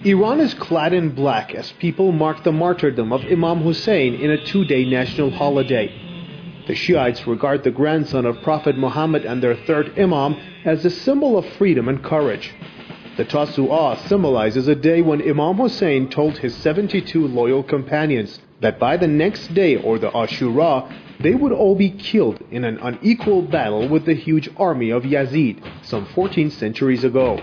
Iran is clad in black as people mark the martyrdom of Imam Hussain in a two-day national holiday. The Shiites regard the grandson of Prophet Muhammad and their third Imam as a symbol of freedom and courage. The Tasu'a symbolizes a day when Imam Hussain told his 72 loyal companions that by the next day, or the Ashura, they would all be killed in an unequal battle with the huge army of Yazid some 14 centuries ago.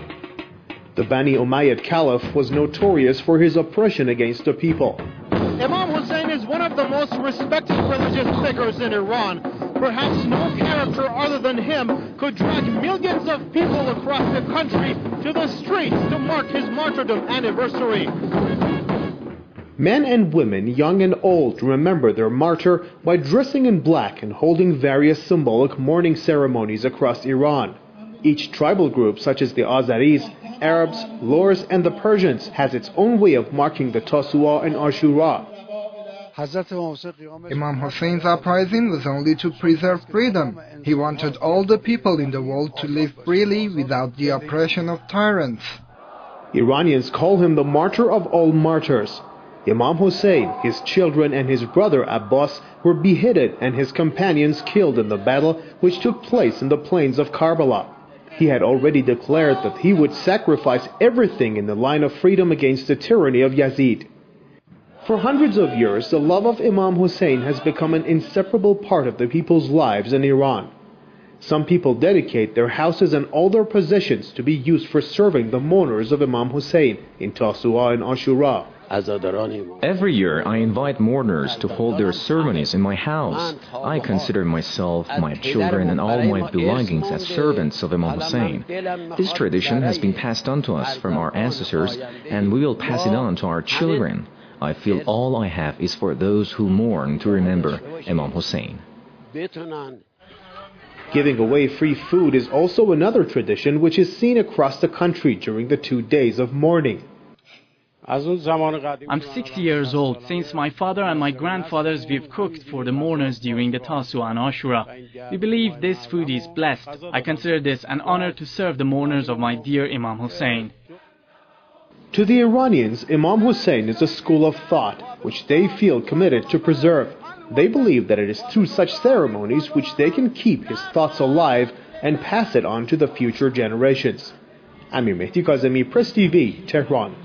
The Bani Umayyad Caliph was notorious for his oppression against the people. Imam Hussain is one of the most respected religious figures in Iran. Perhaps no character other than him could drag millions of people across the country to the streets to mark his martyrdom anniversary. Men and women, young and old, remember their martyr by dressing in black and holding various symbolic mourning ceremonies across Iran. Each tribal group, such as the Azeris, Arabs, Lurs, and the Persians, has its own way of marking the Tasu'a and Ashura. Imam Hussein's uprising was only to preserve freedom. He wanted all the people in the world to live freely without the oppression of tyrants. Iranians call him the martyr of all martyrs. Imam Hussain, his children, and his brother Abbas were beheaded and his companions killed in the battle which took place in the plains of Karbala. He had already declared that he would sacrifice everything in the line of freedom against the tyranny of Yazid. For hundreds of years, the love of Imam Hussain has become an inseparable part of the people's lives in Iran. Some people dedicate their houses and all their possessions to be used for serving the mourners of Imam Hussain in Tasu'a and Ashura. Every year I invite mourners to hold their ceremonies in my house. I consider myself, my children, and all my belongings as servants of Imam Hussain. This tradition has been passed on to us from our ancestors, and we will pass it on to our children. I feel all I have is for those who mourn to remember Imam Hussain. Giving away free food is also another tradition which is seen across the country during the 2 days of mourning. I'm 60 years old. Since my father and my grandfathers, we've cooked for the mourners during the Tasu'a and Ashura. We believe this food is blessed. I consider this an honor to serve the mourners of my dear Imam Hussain. To the Iranians, Imam Hussain is a school of thought which they feel committed to preserve. They believe that it is through such ceremonies which they can keep his thoughts alive and pass it on to the future generations. Amir Mehdi Kazemi, Press TV, Tehran.